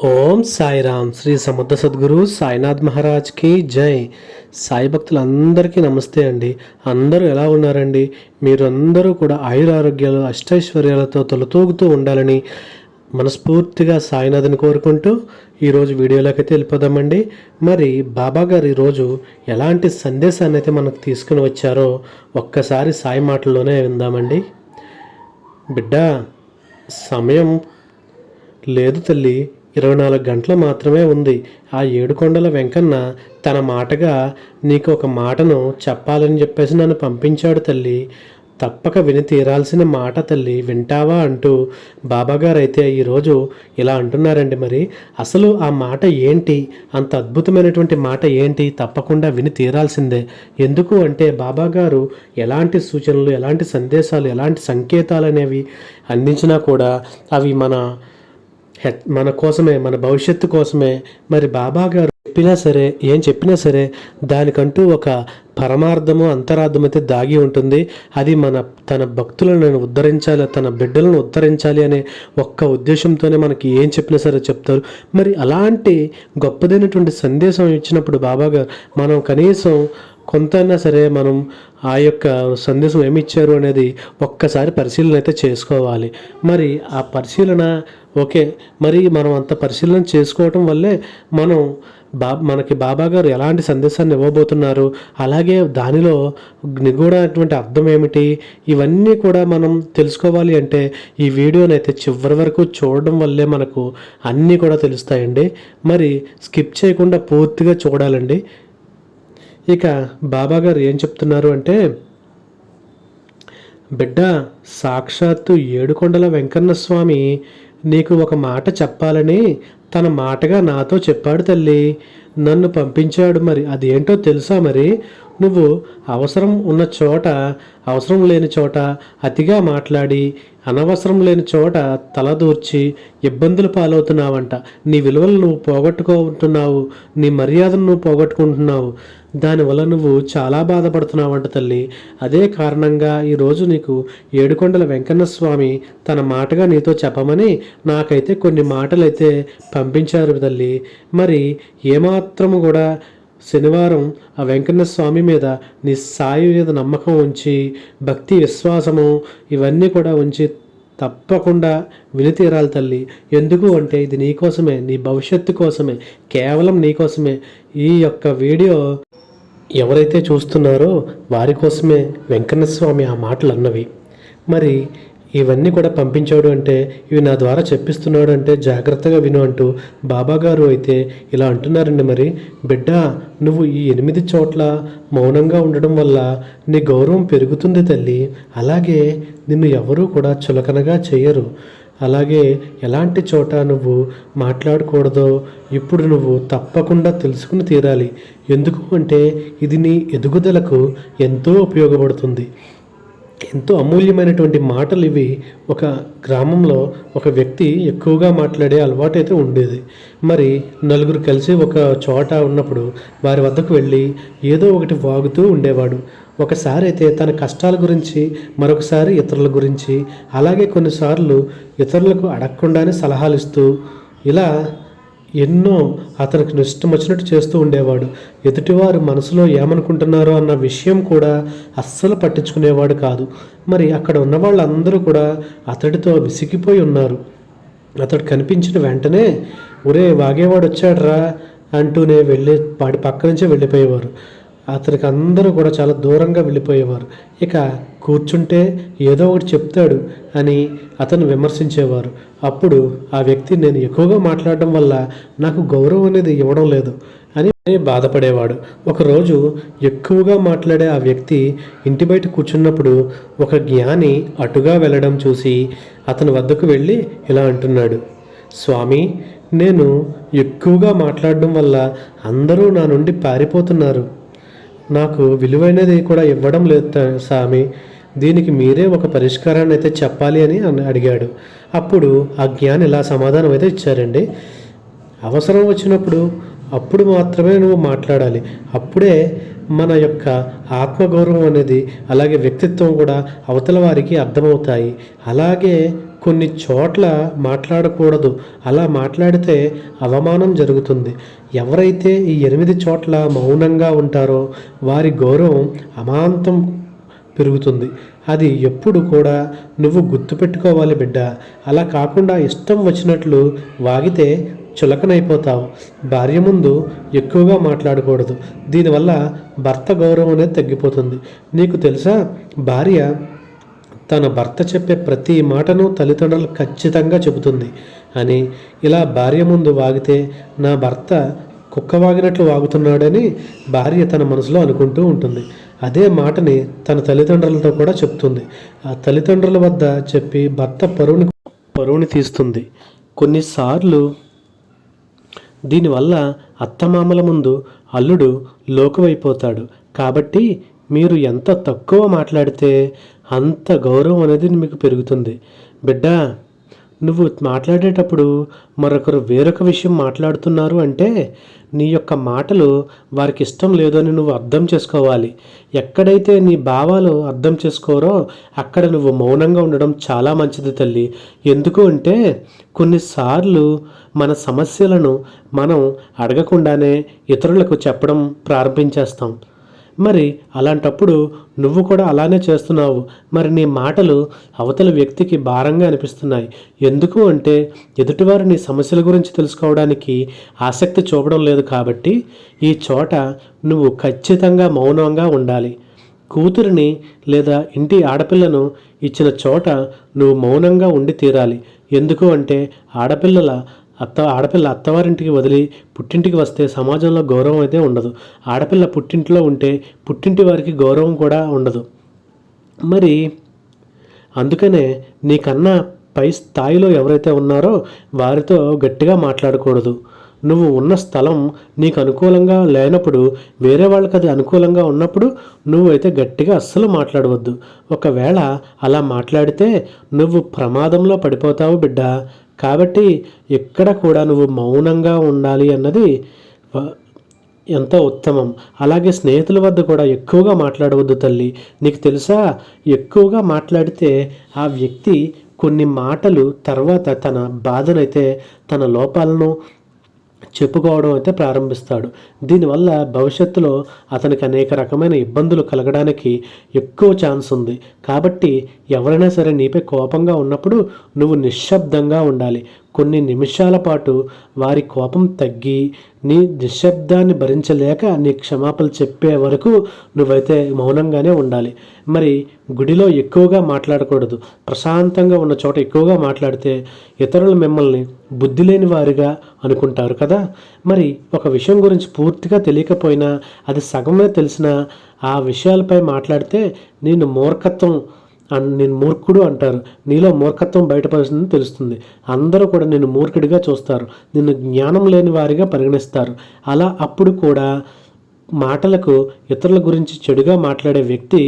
ఓం సాయిరామ్. శ్రీ సమర్థ సద్గురు సాయినాథ్ మహారాజ్కి జై. సాయి భక్తులందరికీ నమస్తే అండి. అందరూ ఎలా ఉన్నారండి? మీరందరూ కూడా ఆయురారోగ్యాలు అష్టైశ్వర్యాలతో తొలతూగుతూ ఉండాలని మనస్ఫూర్తిగా సాయినాథ్ని కోరుకుంటూ ఈరోజు వీడియోలోకి అయితే వెళ్ళిపోదామండి. మరి బాబా గారు ఈరోజు ఎలాంటి సందేశాన్ని అయితే మనకు తీసుకుని వచ్చారో ఒక్కసారి సాయి మాటల్లోనే విందామండి. బిడ్డ, సమయం లేదు తల్లి, 24 గంటలు మాత్రమే ఉంది. ఆ ఏడుకొండల వెంకన్న తన మాటగా నీకు ఒక మాటను చెప్పాలని చెప్పేసి నన్ను పంపించాడు తల్లి. తప్పక విని తీరాల్సిన మాట తల్లి, వింటావా అంటూ బాబాగారు అయితే ఈరోజు ఇలా అంటున్నారండి. మరి అసలు ఆ మాట ఏంటి? అంత అద్భుతమైనటువంటి మాట ఏంటి? తప్పకుండా విని తీరాల్సిందే. ఎందుకు అంటే బాబాగారు ఎలాంటి సూచనలు, ఎలాంటి సందేశాలు, ఎలాంటి సంకేతాలు అనేవి అందించినా కూడా అవి మన కోసమే, మన భవిష్యత్తు కోసమే. మరి బాబా గారు చెప్పినా సరే, ఏం చెప్పినా సరే దానికంటూ ఒక పరమార్థము, అంతరార్థం అయితే దాగి ఉంటుంది. అది తన భక్తులను ఉద్ధరించాలి, తన బిడ్డలను ఉద్ధరించాలి అనే ఒక్క ఉద్దేశంతోనే మనకి ఏం చెప్పినా సరే చెప్తారు. మరి అలాంటి గొప్పదైనటువంటి సందేశం ఇచ్చినప్పుడు బాబా గారు మనం కనీసం కొంతైనా సరే మనం ఆ యొక్క సందేశం ఏమి ఇచ్చారు అనేది ఒక్కసారి పరిశీలన అయితే చేసుకోవాలి. మరి ఆ పరిశీలన ఓకే, మరి మనం అంత పరిశీలన చేసుకోవటం వల్లే మనకి బాబా గారు ఎలాంటి సందేశాన్ని ఇవ్వబోతున్నారు, అలాగే దానిలో నిగూఢమైనటువంటి అర్థం ఏమిటి, ఇవన్నీ కూడా మనం తెలుసుకోవాలి అంటే ఈ వీడియోని అయితే చివరి వరకు చూడడం వల్లే మనకు అన్నీ కూడా తెలుస్తాయండి. మరి స్కిప్ చేయకుండా పూర్తిగా చూడాలండి. ఇక బాబా గారు ఏం చెప్తున్నారు అంటే, బిడ్డ, సాక్షాత్తు ఏడుకొండల వెంకన్న స్వామి నీకు ఒక మాట చెప్పాలని తన మాటగా నాతో చెప్పాడు తల్లి. నన్ను పంపించాడు. మరి అదేంటో తెలుసా? మరి నువ్వు అవసరం ఉన్న చోట, అవసరం లేని చోట అతిగా మాట్లాడి, అనవసరం లేని చోట తలదూర్చి ఇబ్బందులు పాలవుతున్నావంట. నీ విలువలు నువ్వు పోగొట్టుకుంటున్నావు, నీ మర్యాదను నువ్వు పోగొట్టుకుంటున్నావు. దానివల్ల నువ్వు చాలా బాధపడుతున్నావంట తల్లి. అదే కారణంగా ఈరోజు నీకు ఏడుకొండల వెంకన్న స్వామి తన మాటగా నీతో చెప్పమని నాకైతే కొన్ని మాటలైతే పంపించారు తల్లి. మరి ఏమాత్రము కూడా శనివారం ఆ వెంకన్న స్వామి మీద నీ సాయి మీద నమ్మకం ఉంచి, భక్తి విశ్వాసము ఇవన్నీ కూడా ఉంచి తప్పకుండా వినితీరాలి తల్లి. ఎందుకు అంటే ఇది నీకోసమే, నీ భవిష్యత్తు కోసమే, కేవలం నీకోసమే. ఈ యొక్క వీడియో ఎవరైతే చూస్తున్నారో వారి కోసమే వెంకన్న స్వామి ఆ మాటలు అన్నవి. మరి ఇవన్నీ కూడా పంపించాడు అంటే, ఇవి నా ద్వారా చెప్పిస్తున్నాడు అంటే జాగ్రత్తగా విను అంటూ బాబాగారు అయితే ఇలా అంటున్నారండి. మరి బిడ్డ, నువ్వు ఈ 8 చోట్ల మౌనంగా ఉండడం వల్ల నీ గౌరవం పెరుగుతుంది తల్లి. అలాగే నిన్ను ఎవరూ కూడా చులకనగా చేయరు. అలాగే ఎలాంటి చోట నువ్వు మాట్లాడకూడదో ఇప్పుడు నువ్వు తప్పకుండా తెలుసుకుని తీరాలి. ఎందుకు అంటే ఇది నీ ఎదుగుదలకు ఎంతో ఉపయోగపడుతుంది. ఎంతో అమూల్యమైనటువంటి మాటలు ఇవి. ఒక గ్రామంలో ఒక వ్యక్తి ఎక్కువగా మాట్లాడే అలవాటు అయితే ఉండేది. మరి నలుగురు కలిసి ఒక చోట ఉన్నప్పుడు వారి వద్దకు వెళ్ళి ఏదో ఒకటి వాగుతూ ఉండేవాడు. ఒకసారి అయితే తన కష్టాల గురించి, మరొకసారి ఇతరుల గురించి, అలాగే కొన్నిసార్లు ఇతరులకు అడగకుండానే సలహాలు ఇస్తూ ఇలా ఎన్నో అతనికి ఇష్టం వచ్చినట్టు చేస్తూ ఉండేవాడు. ఎదుటివారు మనసులో ఏమనుకుంటున్నారో అన్న విషయం కూడా అస్సలు పట్టించుకునేవాడు కాదు. మరి అక్కడ ఉన్న వాళ్ళందరూ కూడా అతడితో విసిగిపోయి ఉన్నారు. అతడు కనిపించిన వెంటనే ఒరే వాగేవాడు వచ్చాడురా అంటూనే వాడి పక్క నుంచే వెళ్ళిపోయేవారు. అతనికి అందరూ కూడా చాలా దూరంగా వెళ్ళిపోయేవారు. ఇక కూర్చుంటే ఏదో ఒకటి చెప్తాడు అని అతను విమర్శించేవారు. అప్పుడు ఆ వ్యక్తి నేను ఎక్కువగా మాట్లాడడం వల్ల నాకు గౌరవం అనేది ఇవ్వడం లేదు అని బాధపడేవాడు. ఒకరోజు ఎక్కువగా మాట్లాడే ఆ వ్యక్తి ఇంటి బయట కూర్చున్నప్పుడు ఒక జ్ఞాని అటుగా వెళ్ళడం చూసి అతని వద్దకు వెళ్ళి ఇలా అంటున్నాడు, స్వామి, నేను ఎక్కువగా మాట్లాడడం వల్ల అందరూ నా నుండి పారిపోతున్నారు. నాకు విలువైనది కూడా ఇవ్వడం లేదు స్వామి. దీనికి మీరే ఒక పరిష్కారాన్ని అయితే చెప్పాలి అని అడిగాడు. అప్పుడు ఆ జ్ఞాని ఇలా సమాధానం అయితే ఇచ్చారండి. అవసరం వచ్చినప్పుడు అప్పుడు మాత్రమే నువ్వు మాట్లాడాలి. అప్పుడే మన యొక్క ఆత్మగౌరవం అనేది, అలాగే వ్యక్తిత్వం కూడా అవతల వారికి అర్థమవుతాయి. అలాగే కొన్ని చోట్ల మాట్లాడకూడదు. అలా మాట్లాడితే అవమానం జరుగుతుంది. ఎవరైతే ఈ 8 చోట్ల మౌనంగా ఉంటారో వారి గౌరవం అమాంతం పెరుగుతుంది. అది ఎప్పుడు కూడా నువ్వు గుర్తుపెట్టుకోవాలి బిడ్డ. అలా కాకుండా ఇష్టం వచ్చినట్లు వాగితే చులకనైపోతావు. భార్య ముందు ఎక్కువగా మాట్లాడకూడదు. దీనివల్ల భర్త గౌరవం అనేది తగ్గిపోతుంది. నీకు తెలుసా, భార్య తన భర్త చెప్పే ప్రతి మాటను తల్లిదండ్రులు ఖచ్చితంగా చెబుతుంది అని. ఇలా భార్య ముందు వాగితే నా భర్త కుక్క వాగినట్లు వాగుతున్నాడని భార్య తన మనసులో అనుకుంటూ ఉంటుంది. అదే మాటని తన తల్లిదండ్రులతో కూడా చెప్తుంది. ఆ తల్లిదండ్రుల వద్ద చెప్పి భర్త పరువుని తీస్తుంది. కొన్నిసార్లు దీనివల్ల అత్తమామల ముందు అల్లుడు లోకువైపోతాడు. కాబట్టి మీరు ఎంత తక్కువ మాట్లాడితే అంత గౌరవం అనేది మీకు పెరుగుతుంది. బిడ్డ, నువ్వు మాట్లాడేటప్పుడు మరొకరు వేరొక విషయం మాట్లాడుతున్నారు అంటే నీ యొక్క మాటలు వారికి ఇష్టం లేదు అని నువ్వు అర్థం చేసుకోవాలి. ఎక్కడైతే నీ భావాలు అర్థం చేసుకోరో అక్కడ నువ్వు మౌనంగా ఉండడం చాలా మంచిది తల్లి. ఎందుకు అంటే కొన్నిసార్లు మన సమస్యలను మనం అడగకుండానే ఇతరులకు చెప్పడం ప్రారంభించేస్తాం. మరి అలాంటప్పుడు నువ్వు కూడా అలానే చేస్తున్నావు. మరి నీ మాటలు అవతల వ్యక్తికి భారంగా అనిపిస్తున్నాయి. ఎందుకు అంటే ఎదుటివారు నీ సమస్యల గురించి తెలుసుకోవడానికి ఆసక్తి చూపడం లేదు. కాబట్టి ఈ చోట నువ్వు ఖచ్చితంగా మౌనంగా ఉండాలి. కూతురిని లేదా ఇంటి ఆడపిల్లను ఇచ్చిన చోట నువ్వు మౌనంగా ఉండి తీరాలి. ఎందుకు అంటే ఆడపిల్ల అత్తవారింటికి వదిలి పుట్టింటికి వస్తే సమాజంలో గౌరవం అయితే ఉండదు. ఆడపిల్ల పుట్టింటిలో ఉంటే పుట్టింటి వారికి గౌరవం కూడా ఉండదు. మరి అందుకనే నీకన్నా పై స్థాయిలో ఎవరైతే ఉన్నారో వారితో గట్టిగా మాట్లాడకూడదు. నువ్వు ఉన్న స్థలం నీకు అనుకూలంగా లేనప్పుడు వేరే వాళ్ళకి అది అనుకూలంగా ఉన్నప్పుడు నువ్వైతే గట్టిగా అస్సలు మాట్లాడవద్దు. ఒకవేళ అలా మాట్లాడితే నువ్వు ప్రమాదంలో పడిపోతావు బిడ్డ. కాబట్టి ఎక్కడ కూడా నువ్వు మౌనంగా ఉండాలి అన్నది ఎంతో ఉత్తమం. అలాగే స్నేహితుల వద్ద కూడా ఎక్కువగా మాట్లాడవద్దు తల్లి. నీకు తెలుసా, ఎక్కువగా మాట్లాడితే ఆ వ్యక్తి కొన్ని మాటలు తర్వాత తన బాధనైతే తన లోపాలను చెప్పుకోవడం అయితే ప్రారంభిస్తాడు. దీనివల్ల భవిష్యత్తులో అతనికి అనేక రకమైన ఇబ్బందులు కలగడానికి ఎక్కువ ఛాన్స్ ఉంది. కాబట్టి ఎవరైనా సరే నీపై కోపంగా ఉన్నప్పుడు నువ్వు నిశ్శబ్దంగా ఉండాలి. కొన్ని నిమిషాల పాటు వారి కోపం తగ్గి నీ నిశ్శబ్దాన్ని భరించలేక నీ క్షమాపణలు చెప్పే వరకు నువ్వైతే మౌనంగానే ఉండాలి. మరి గుడిలో ఎక్కువగా మాట్లాడకూడదు. ప్రశాంతంగా ఉన్న చోట ఎక్కువగా మాట్లాడితే ఇతరులు మిమ్మల్ని బుద్ధి లేని వారిగా అనుకుంటారు కదా. మరి ఒక విషయం గురించి పూర్తిగా తెలియకపోయినా అది సగమే తెలిసినా ఆ విషయాలపై మాట్లాడితే నేను మూర్ఖుడు అంటారు. నీలో మూర్ఖత్వం బయటపడుతుందని తెలుస్తుంది. అందరూ కూడా నిన్ను మూర్ఖుడిగా చూస్తారు, నిన్ను జ్ఞానం లేని వారిగా పరిగణిస్తారు. అలా అప్పుడు కూడా మాటలకు ఇతరుల గురించి చెడుగా మాట్లాడే వ్యక్తి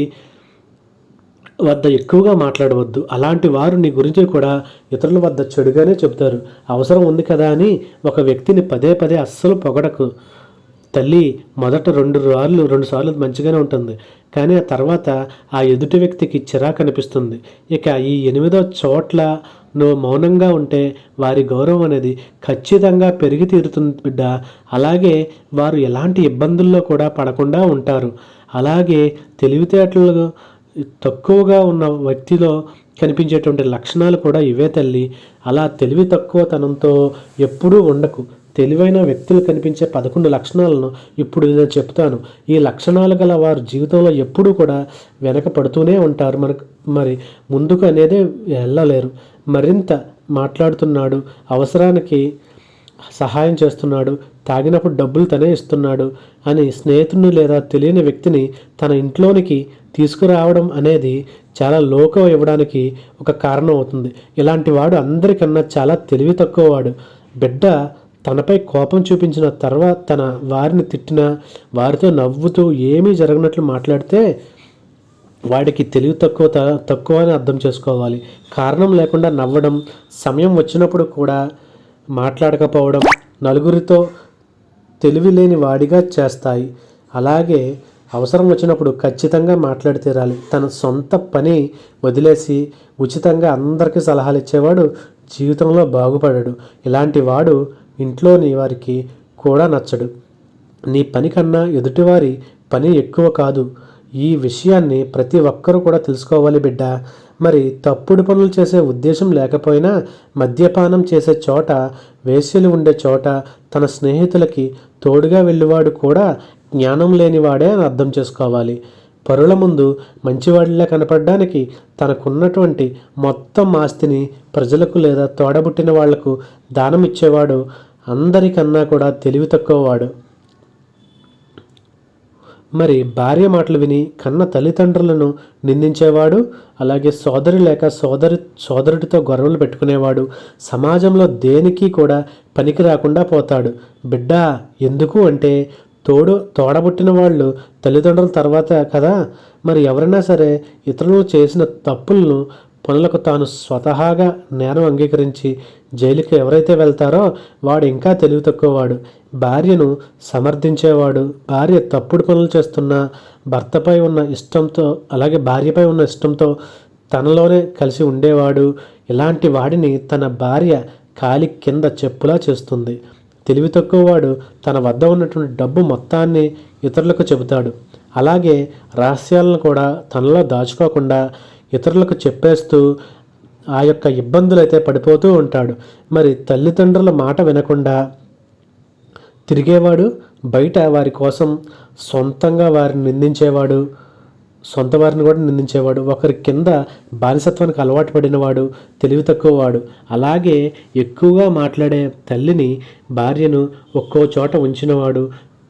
వద్ద ఎక్కువగా మాట్లాడవద్దు. అలాంటి వారు నీ గురించి కూడా ఇతరుల వద్ద చెడుగానే చెబుతారు. అవసరం ఉంది కదా అని ఒక వ్యక్తిని పదే పదే అస్సలు పొగడకు తల్లి. మొదట రెండు సార్లు మంచిగానే ఉంటుంది, కానీ ఆ తర్వాత ఆ ఎదుటి వ్యక్తికి చిరాకు అనిపిస్తుంది. ఇక ఈ 8వ చోట్ల నువ్వు మౌనంగా ఉంటే వారి గౌరవం అనేది ఖచ్చితంగా పెరిగి తీరుతుంది బిడ్డ. అలాగే వారు ఎలాంటి ఇబ్బందుల్లో కూడా పడకుండా ఉంటారు. అలాగే తెలివితేటలు తక్కువగా ఉన్న వ్యక్తిలో కనిపించేటువంటి లక్షణాలు కూడా ఇవే తల్లి. అలా తెలివి తక్కువతనంతో ఎప్పుడూ ఉండకు. తెలివైన వ్యక్తులు కనిపించే 11 లక్షణాలను ఇప్పుడు నేను చెప్తాను. ఈ లక్షణాలు గల వారు జీవితంలో ఎప్పుడూ కూడా వెనకపడుతూనే ఉంటారు. మరి ముందుకు అనేదే వెళ్ళలేరు. మరింత మాట్లాడుతున్నాడు, అవసరానికి సహాయం చేస్తున్నాడు, తాగినప్పుడు డబ్బులు తనే ఇస్తున్నాడు అని స్నేహితుడిని లేదా తెలియని వ్యక్తిని తన ఇంట్లోనికి తీసుకురావడం అనేది చాలా లోకం ఇవ్వడానికి ఒక కారణం అవుతుంది. ఇలాంటి వాడు అందరికన్నా చాలా తెలివి తక్కువ వాడు. బిడ్డ తనపై కోపం చూపించిన తర్వాత తన వారిని తిట్టినా వారితో నవ్వుతూ ఏమీ జరగనట్లు మాట్లాడితే వాడికి తెలివి తక్కువ అని అర్థం చేసుకోవాలి. కారణం లేకుండా నవ్వడం, సమయం వచ్చినప్పుడు కూడా మాట్లాడకపోవడం నలుగురితో తెలివి లేని వాడిగా చేస్తాయి. అలాగే అవసరం వచ్చినప్పుడు ఖచ్చితంగా మాట్లాడి తీరాలి. తన సొంత పని వదిలేసి ఉచితంగా అందరికీ సలహాలు ఇచ్చేవాడు జీవితంలో బాగుపడాడు. ఇలాంటి వాడు ఇంట్లోని వారికి కూడా నచ్చడు. నీ పని కన్నా ఎదుటివారి పని ఎక్కువ కాదు. ఈ విషయాన్ని ప్రతి ఒక్కరూ కూడా తెలుసుకోవాలి బిడ్డ. మరి తప్పుడు పనులు చేసే ఉద్దేశం లేకపోయినా మద్యపానం చేసే చోట, వేశ్యలు ఉండే చోట తన స్నేహితులకి తోడుగా వెళ్ళేవాడు కూడా జ్ఞానం లేనివాడే అని అర్థం చేసుకోవాలి. పరుల ముందు మంచివాడిలా కనపడడానికి తనకున్నటువంటి మొత్తం ఆస్తిని ప్రజలకు లేదా తోడబుట్టిన వాళ్లకు దానం ఇచ్చేవాడు అందరికన్నా కూడా తెలివి తక్కువవాడు. మరి భార్య మాటలు విని కన్న తల్లిదండ్రులను నిందించేవాడు, అలాగే సోదరి లేక సోదరుడితో గొడవలు పెట్టుకునేవాడు సమాజంలో దేనికి కూడా పనికి రాకుండా పోతాడు. బిడ్డ, ఎందుకు అంటే తోడబుట్టిన వాళ్ళు తల్లిదండ్రుల తర్వాత కదా. మరి ఎవరైనా సరే ఇతరులు చేసిన తప్పులను పనులకు తాను స్వతహాగా నేరం అంగీకరించి జైలుకి ఎవరైతే వెళ్తారో వాడు ఇంకా తెలివి తక్కువవాడు. భార్యను సమర్థించేవాడు, భార్య తప్పుడు పనులు చేస్తున్నా భర్తపై ఉన్న ఇష్టంతో, అలాగే భార్యపై ఉన్న ఇష్టంతో తనలోనే కలిసి ఉండేవాడు. ఇలాంటి వాడిని తన భార్య కాలి కింద చెప్పులా చేస్తుంది. తెలివి తక్కువవాడు తన వద్ద ఉన్నటువంటి డబ్బు మొత్తాన్ని ఇతరులకు చెబుతాడు. అలాగే రహస్యాలను కూడా తనలో దాచుకోకుండా ఇతరులకు చెప్పేస్తూ ఆ యొక్క ఇబ్బందులు అయితే పడిపోతూ ఉంటాడు. మరి తల్లిదండ్రుల మాట వినకుండా తిరిగేవాడు, బయట వారి కోసం సొంతంగా వారిని నిందించేవాడు, సొంత వారిని కూడా నిందించేవాడు, ఒకరి కింద బానిసత్వానికి అలవాటు పడినవాడు, తెలివి తక్కువవాడు. అలాగే ఎక్కువగా మాట్లాడే తల్లిని, భార్యను ఒక్కో చోట ఉంచినవాడు,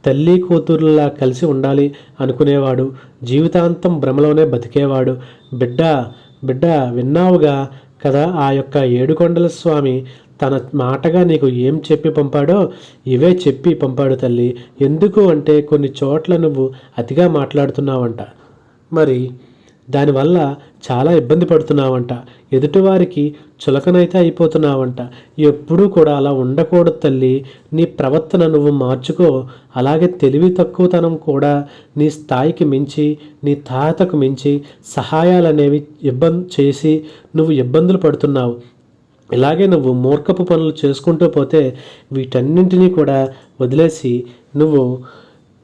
తల్లి కూతురులా కలిసి ఉండాలి అనుకునేవాడు, జీవితాంతం భ్రమలోనే బతికేవాడు. బిడ్డ బిడ్డ విన్నావుగా కదా ఆ యొక్క ఏడుకొండల స్వామి తన మాటగా నీకు ఏం చెప్పి పంపాడో ఇవే చెప్పి పంపాడు తల్లి. ఎందుకు అంటే కొన్ని చోట్ల నువ్వు అతిగా మాట్లాడుతున్నావంట, మరి దానివల్ల చాలా ఇబ్బంది పడుతున్నావంట, ఎదుటివారికి చులకనైతే అయిపోతున్నావంట. ఎప్పుడూ కూడా అలా ఉండకూడదు తల్లి. నీ ప్రవర్తన నువ్వు మార్చుకో. అలాగే తెలివి తక్కువతనం కూడా నీ స్థాయికి మించి, నీ తాతకు మించి సహాయాలు అనేవి చేసి నువ్వు ఇబ్బందులు పడుతున్నావు. ఇలాగే నువ్వు మూర్ఖపు పనులు చేసుకుంటూ పోతే వీటన్నింటినీ కూడా వదిలేసి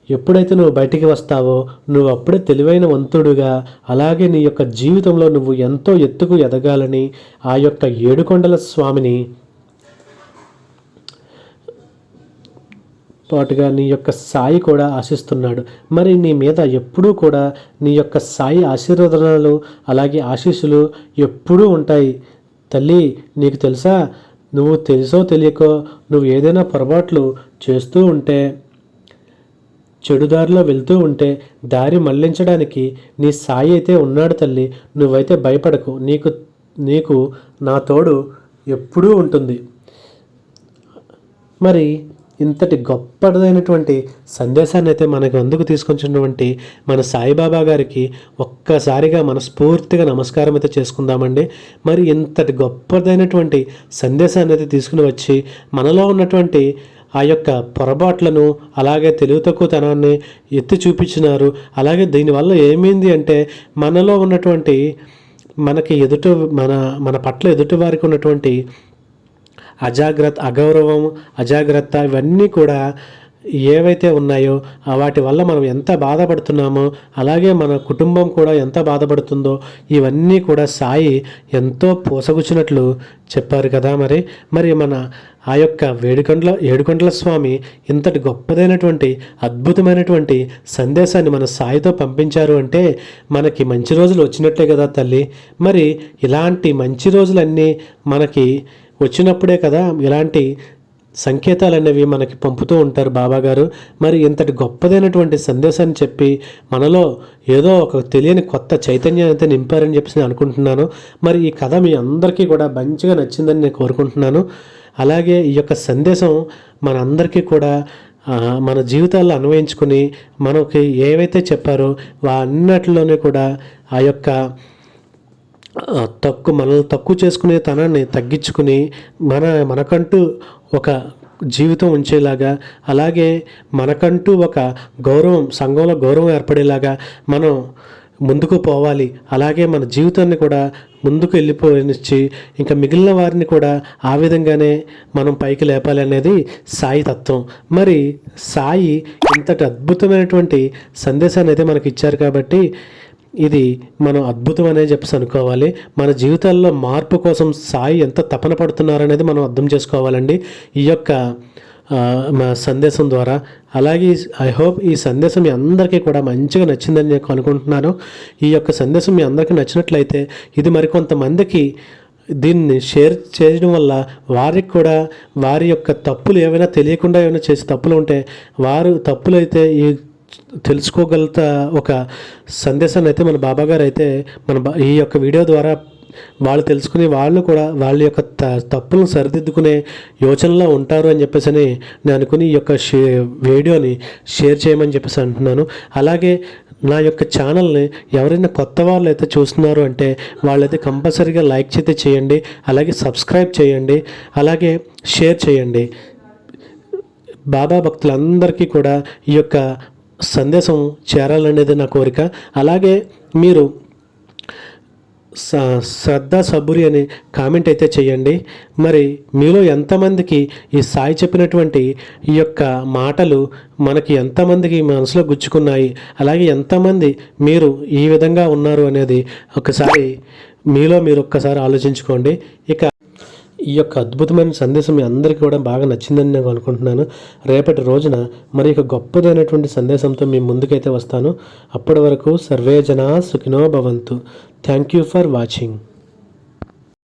ఎప్పుడైతే నువ్వు బయటికి వస్తావో నువ్వు అప్పుడే తెలివైన వంతుడుగా, అలాగే నీ యొక్క జీవితంలో నువ్వు ఎంతో ఎత్తుకు ఎదగాలని ఆ యొక్క ఏడుకొండల స్వామిని పాటుగా నీ యొక్క సాయి కూడా ఆశిస్తున్నాడు. మరి నీ మీద ఎప్పుడూ కూడా నీ యొక్క సాయి ఆశీర్వాదాలు, అలాగే ఆశీస్సులు ఎప్పుడూ ఉంటాయి. తల్లి, నీకు తెలుసా, నువ్వు తెలుసో తెలియకో నువ్వు ఏదైనా పొరపాట్లు చేస్తూ ఉంటే, చెడుదారిలో వెళ్తూ ఉంటే దారి మళ్లించడానికి నీ సాయి అయితే ఉన్నాడు తల్లి. నువ్వైతే భయపడకు. నీకు నా తోడు ఎప్పుడూ ఉంటుంది. మరి ఇంతటి గొప్పదైనటువంటి సందేశాన్ని అయితే మనకు అందుకు తీసుకొచ్చినటువంటి మన సాయిబాబా గారికి ఒక్కసారిగా మనస్ఫూర్తిగా నమస్కారం అయితే చేసుకుందామండి. మరి ఇంతటి గొప్పదైనటువంటి సందేశాన్ని అయితే తీసుకుని వచ్చి మనలో ఉన్నటువంటి ఆ యొక్క పొరపాట్లను, అలాగే తెలివి తక్కువతనాన్ని ఎత్తి చూపించినారు. అలాగే దీనివల్ల ఏమైంది అంటే మనలో ఉన్నటువంటి మనకి మన పట్ల ఎదుటి వారికి ఉన్నటువంటి అగౌరవం, అజాగ్రత్త ఇవన్నీ కూడా ఏవైతే ఉన్నాయో వాటి వల్ల మనం ఎంత బాధపడుతున్నామో, అలాగే మన కుటుంబం కూడా ఎంత బాధపడుతుందో ఇవన్నీ కూడా సాయి ఎంతో పోసగుచ్చినట్లు చెప్పారు కదా. మరి మన ఆ యొక్క ఏడుకొండల స్వామి ఇంతటి గొప్పదైనటువంటి అద్భుతమైనటువంటి సందేశాన్ని మన సాయితో పంపించారు అంటే మనకి మంచి రోజులు వచ్చినట్లే కదా తల్లి. మరి ఇలాంటి మంచి రోజులన్నీ మనకి వచ్చినప్పుడే కదా ఇలాంటి సంకేతాలు అనేవి మనకి పంపుతూ ఉంటారు బాబాగారు. మరి ఇంతటి గొప్పదైనటువంటి సందేశాన్ని చెప్పి మనలో ఏదో ఒక తెలియని కొత్త చైతన్యాన్ని అయితే నింపారని చెప్పి నేను అనుకుంటున్నాను. మరి ఈ కథ మీ అందరికీ కూడా మంచిగా నచ్చిందని నేను కోరుకుంటున్నాను. అలాగే ఈ యొక్క సందేశం మన అందరికీ కూడా మన జీవితాల్లో అన్వయించుకుని మనకి ఏవైతే చెప్పారో అన్నిటిలోనే కూడా ఆ యొక్క మనల్ని తక్కువ చేసుకునే తనాన్ని తగ్గించుకుని మనకంటూ ఒక జీవితం ఉంచేలాగా, అలాగే మనకంటూ ఒక గౌరవం, సంఘంలో గౌరవం ఏర్పడేలాగా మనం ముందుకు పోవాలి. అలాగే మన జీవితాన్ని కూడా ముందుకు వెళ్ళిపోనిచ్చి ఇంకా మిగిలిన వారిని కూడా ఆ విధంగానే మనం పైకి లేపాలి అనేది సాయి తత్వం. మరి సాయి ఇంతటి అద్భుతమైనటువంటి సందేశాన్ని అయితే మనకి ఇచ్చారు కాబట్టి ఇది మనం అద్భుతం అనే చెప్పేసి అనుకోవాలి. మన జీవితాల్లో మార్పు కోసం సాయి ఎంత తపన పడుతున్నారనేది మనం అర్థం చేసుకోవాలండి ఈ యొక్క మా సందేశం ద్వారా. అలాగే ఐ హోప్ ఈ సందేశం మీ అందరికీ కూడా మంచిగా నచ్చిందని నేను అనుకుంటున్నాను. ఈ యొక్క సందేశం మీ అందరికీ నచ్చినట్లయితే ఇది మరికొంతమందికి దీన్ని షేర్ చేయడం వల్ల వారికి కూడా వారి యొక్క తప్పులు ఏమైనా తెలియకుండా ఏమైనా చేసే తప్పులు ఉంటే వారు తప్పులైతే ఈ తెలుసుకోగలుగుతా ఒక సందేశాన్ని అయితే మన బాబాగారు అయితే ఈ యొక్క వీడియో ద్వారా వాళ్ళు తెలుసుకుని వాళ్ళు కూడా వాళ్ళ యొక్క తప్పులను సరిదిద్దుకునే యోచనలో ఉంటారు అని చెప్పేసి నేను అనుకుని ఈ యొక్క వీడియోని షేర్ చేయమని చెప్పేసి అంటున్నాను. అలాగే నా యొక్క ఛానల్ని ఎవరైనా కొత్త వాళ్ళు అయితే చూస్తున్నారు అంటే వాళ్ళైతే కంపల్సరీగా లైక్ అయితే చేయండి, అలాగే సబ్స్క్రైబ్ చేయండి, అలాగే షేర్ చేయండి. బాబా భక్తులందరికీ కూడా ఈ యొక్క సందేశం చేరాలనేది నా కోరిక. అలాగే మీరు శ్రద్ధ సబూరి అని కామెంట్ అయితే చేయండి. మరి మీలో ఎంతమందికి ఈ సాయి చెప్పినటువంటి ఈ యొక్క మాటలు మనకి ఎంతమందికి మనసులో గుచ్చుకున్నాయి, అలాగే ఎంతమంది మీరు ఈ విధంగా ఉన్నారు అనేది ఒకసారి మీలో మీరు ఒక్కసారి ఆలోచించుకోండి. ఇక ఈ యొక్క అద్భుతమైన సందేశం మీ అందరికీ కూడా బాగా నచ్చిందని నేను అనుకుంటున్నాను. రేపటి రోజున మరి ఒక గొప్పదైనటువంటి సందేశంతో మీ ముందుకైతే వస్తాను. అప్పటి వరకు సర్వే జనా సుఖినో భవంతు. Thank you for watching.